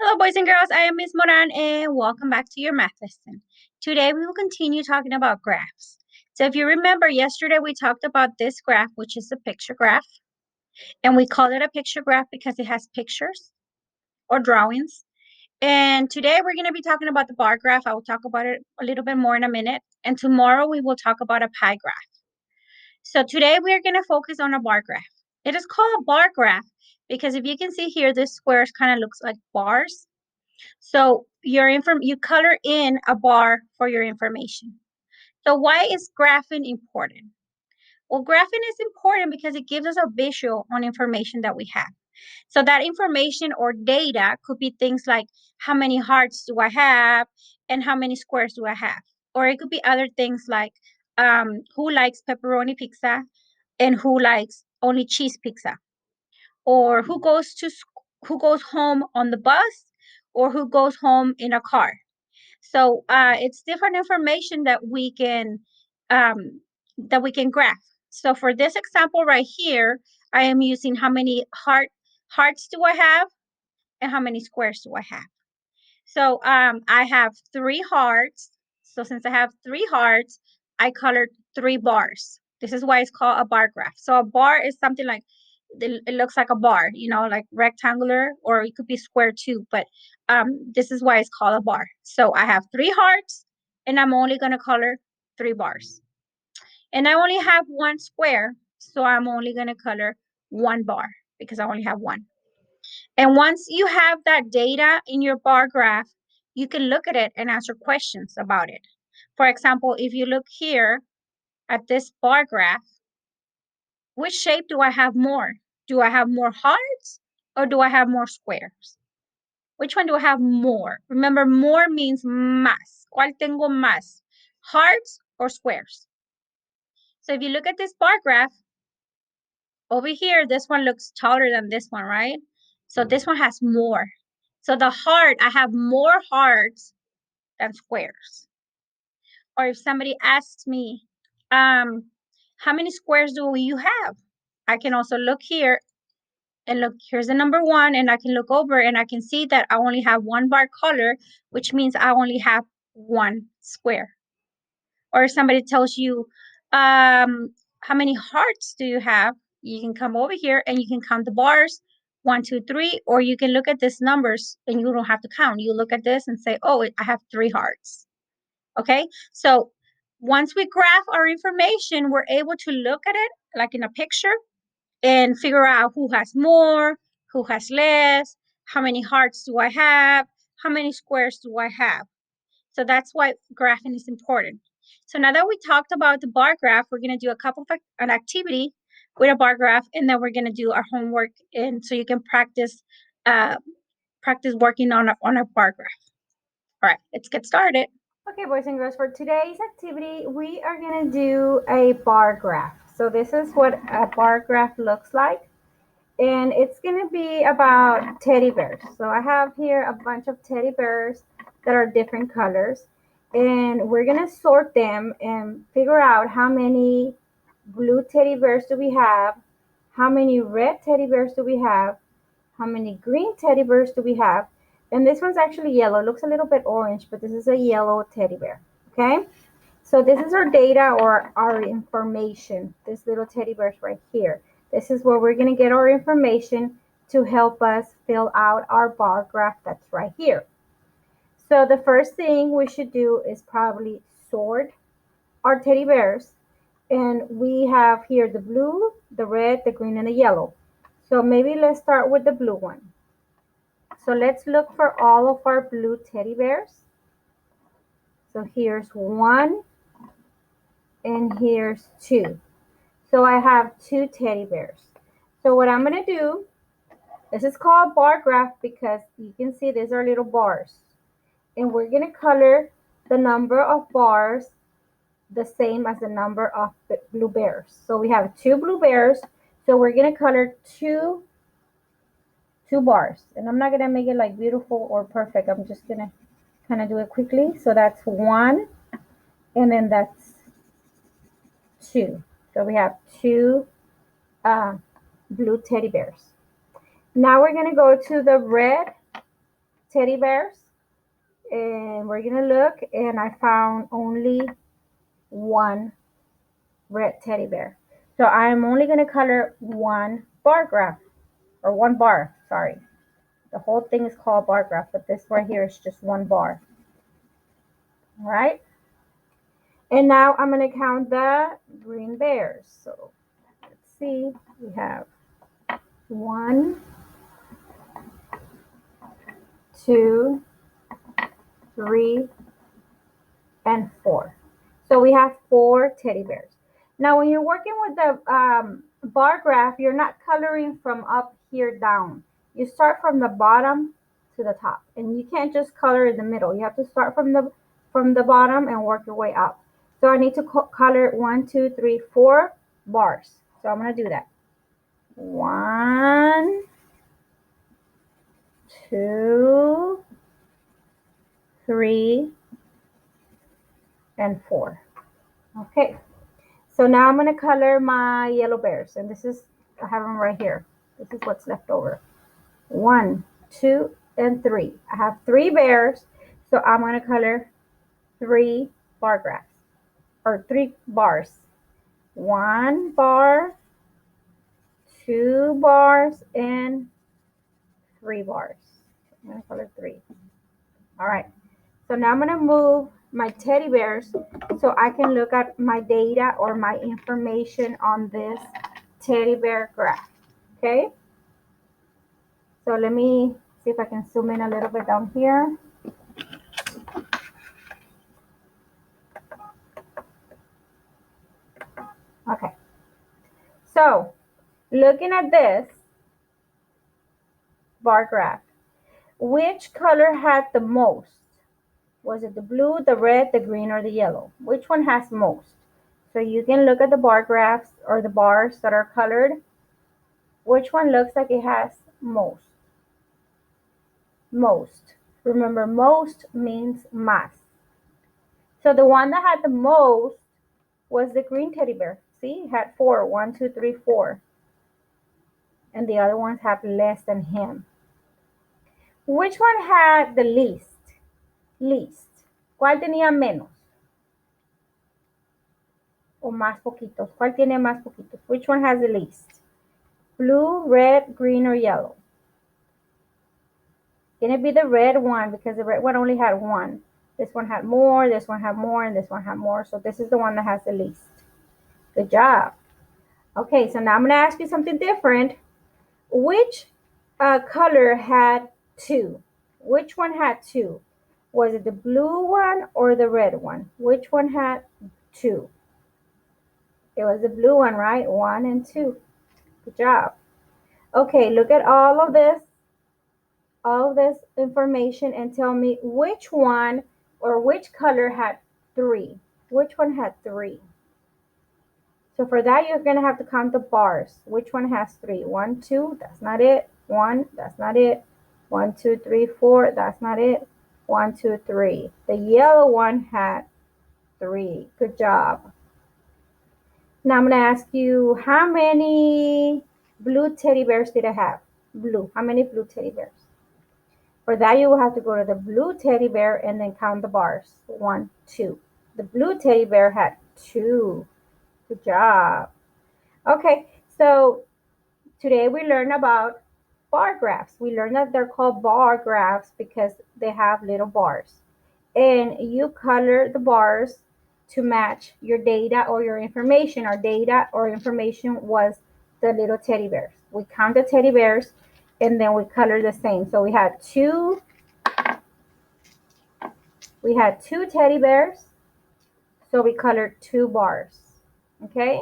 Hello, boys and girls. I am Miss Moran, and welcome back to your math lesson. Today, we will continue talking about graphs. So if you remember, yesterday we talked about this graph, which is a picture graph, and we call it a picture graph because it has pictures or drawings. And today, we're going to be talking about the bar graph. I will talk about it a little bit more in a minute. And tomorrow, we will talk about a pie graph. So today, we are going to focus on a bar graph. It is called a bar graph because if you can see here, this square kind of looks like bars. So you color in a bar for your information. So why is graphing important? Well, graphing is important because it gives us a visual on information that we have. So that information or data could be things like how many hearts do I have and how many squares do I have? Or it could be other things like who likes pepperoni pizza and who likes only cheese pizza, or who goes home on the bus or who goes home in a car. So it's different information um, that we can graph. So for this example right here, I am using how many hearts do I have and how many squares do I have. So I have 3 hearts. So since I have 3 hearts, I colored 3 bars. This is why it's called a bar graph. So a bar is something like it looks like a bar, like rectangular, or it could be square too. But this is why it's called a bar. So I have 3 hearts, and I'm only gonna color 3 bars. And I only have 1 square, so I'm only gonna color 1 bar because I only have one. And once you have that data in your bar graph, you can look at it and answer questions about it. For example, if you look here at this bar graph, which shape do I have more? Do I have more hearts or do I have more squares? Which one do I have more? Remember, more means más. ¿Cuál tengo más? Hearts or squares? So if you look at this bar graph, over here, this one looks taller than this one, right? So this one has more. So the heart, I have more hearts than squares. Or if somebody asks me, how many squares do you have? I can also look here and look, here's the number 1, and I can look over and I can see that I only have 1 bar color, which means I only have 1 square. Or if somebody tells you, how many hearts do you have? You can come over here and you can count the bars, 1, 2, 3, or you can look at these numbers and you don't have to count. You look at this and say, oh, I have 3 hearts. Okay, so once we graph our information, we're able to look at it like in a picture and figure out who has more, who has less, how many hearts do I have, how many squares do I have. So that's why graphing is important. So now that we talked about the bar graph, we're going to do a couple of an activity with a bar graph, and then we're going to do our homework, and so you can uh, practice working on a bar graph. All right, let's get started. Okay, boys and girls, for today's activity, we are going to do a bar graph. So this is what a bar graph looks like. And it's going to be about teddy bears. So I have here a bunch of teddy bears that are different colors. And we're going to sort them and figure out how many blue teddy bears do we have, how many red teddy bears do we have, how many green teddy bears do we have. And this one's actually yellow. It looks a little bit orange, but this is a yellow teddy bear. Okay? So this is our data or our information. This little teddy bear's right here. This is where we're going to get our information to help us fill out our bar graph that's right here. So the first thing we should do is probably sort our teddy bears. And we have here the blue, the red, the green, and the yellow. So maybe let's start with the blue one. So let's look for all of our blue teddy bears. So here's 1 and here's 2. So I have 2 teddy bears. So what I'm going to do, this is called bar graph because you can see these are little bars. And we're going to color the number of bars the same as the number of blue bears. So we have 2 blue bears. So we're going to color two bars. And I'm not going to make it like beautiful or perfect. I'm just going to kind of do it quickly. So that's 1 and then that's 2. So we have 2 blue teddy bears. Now we're going to go to the red teddy bears, and we're gonna look, and I found only one red teddy bear. So I'm only gonna color one bar graph, or one bar, sorry. The whole thing is called bar graph, but this right here is just one bar. All right. And now I'm gonna count the green bears. So let's see, we have 1, 2, 3, and 4. So we have 4 teddy bears. Now when you're working with the bar graph, you're not coloring from up here down. You start from the bottom to the top, and you can't just color in the middle. You have to start from the bottom and work your way up. So I need to color 1, 2, 3, 4 bars. So I'm gonna do that. 1, 2, 3, and 4. Okay. So now I'm going to color my yellow bears, and this is, I have them right here. This is what's left over. 1, 2, and 3. I have 3 bears, so I'm going to color 3 bar graphs, or 3 bars. 1 bar, 2 bars, and 3 bars. I'm going to color 3. All right. So now I'm going to move my teddy bears so I can look at my data or my information on this teddy bear graph. Okay. So let me see if I can zoom in a little bit down here. Okay. So looking at this bar graph, which color had the most? Was it the blue, the red, the green, or the yellow? Which one has most? So you can look at the bar graphs or the bars that are colored. Which one looks like it has most? Most. Remember, most means más. So the one that had the most was the green teddy bear. See, it had 4. 1, 2, 3, 4. And the other ones have less than him. Which one had the least? Least. ¿Cuál tenía menos? O más poquitos. ¿Cuál tiene más poquitos? Which one has the least? Blue, red, green, or yellow? Can it be the red one, because the red one only had 1. This one had more, this one had more, and this one had more. So this is the one that has the least. Good job. Okay, so now I'm going to ask you something different. Which color had 2? Which one had 2? Was it the blue one or the red one? Which one had 2? It was the blue one, right? 1 and 2. Good job. Okay, look at all of this information and tell me which one or which color had 3. Which one had 3? So for that, you're going to have to count the bars. Which one has 3? 1, 2, that's not it. 1, that's not it. 1, 2, 3, 4, that's not it. 1, 2, 3. The yellow one had 3. Good job. Now I'm going to ask you, how many blue teddy bears did I have? Blue. How many blue teddy bears? For that, you will have to go to the blue teddy bear and then count the bars. 1, 2. The blue teddy bear had 2. Good job. Okay, so today we learned about bar graphs. We learned that they're called bar graphs because they have little bars. And you color the bars to match your data or your information. Our data or information was the little teddy bears. We count the teddy bears and then we color the same. So we had two teddy bears. So we colored 2 bars. Okay.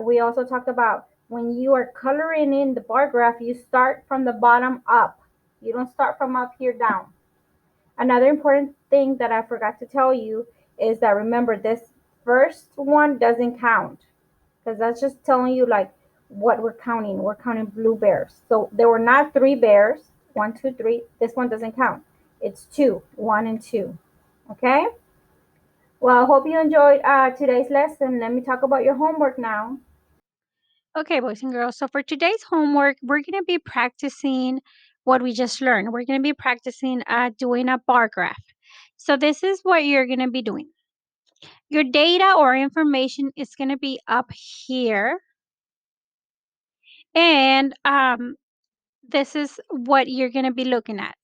We also talked about when you are coloring in the bar graph, you start from the bottom up. You don't start from up here down. Another important thing that I forgot to tell you is that remember, this first one doesn't count because that's just telling you like what we're counting. We're counting blue bears. So there were not 3 bears. 1, 2, 3. This one doesn't count. It's 2, 1 and 2. Okay? Well, I hope you enjoyed today's lesson. Let me talk about your homework now. Okay, boys and girls. So for today's homework, we're going to be practicing what we just learned. We're going to be practicing doing a bar graph. So this is what you're going to be doing. Your data or information is going to be up here. And this is what you're going to be looking at.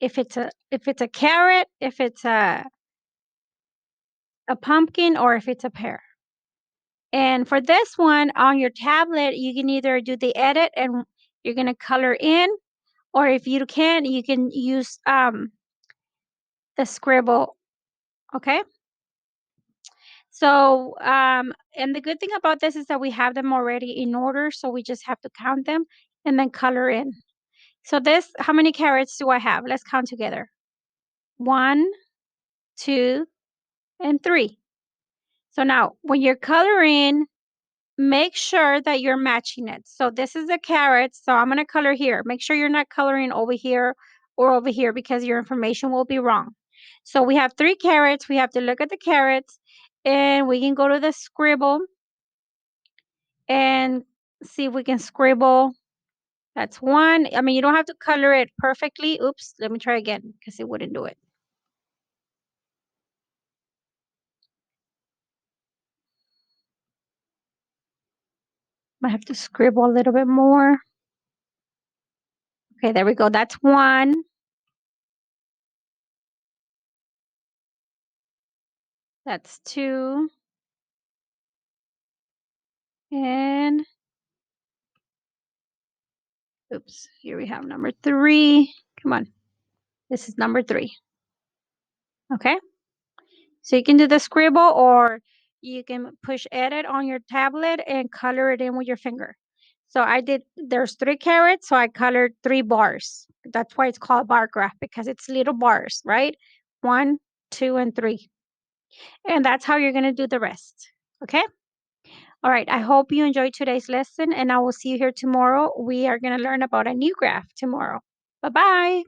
If it's a carrot, if it's a pumpkin, or if it's a pear. And for this one on your tablet, you can either do the edit and you're going to color in, or if you can, you can use the scribble. Okay. So, and the good thing about this is that we have them already in order, so we just have to count them and then color in. So this, how many carrots do I have? Let's count together. 1, 2, and 3. So now when you're coloring, make sure that you're matching it. So this is a carrot, so I'm going to color here. Make sure you're not coloring over here or over here because your information will be wrong. So we have 3 carrots. We have to look at the carrots, and we can go to the scribble and see if we can scribble. That's 1. I mean, you don't have to color it perfectly. Oops, let me try again because it wouldn't do it. I have to scribble a little bit more. Okay, there we go. That's 1. That's 2. And oops, here we have number 3. Come on. This is number 3. Okay. So you can do the scribble, or you can push edit on your tablet and color it in with your finger. So there's 3 carrots, so I colored 3 bars. That's why it's called bar graph, because it's little bars, right? 1, 2, and 3. And that's how you're going to do the rest. Okay. All right. I hope you enjoyed today's lesson, and I will see you here tomorrow. We are going to learn about a new graph tomorrow. Bye bye.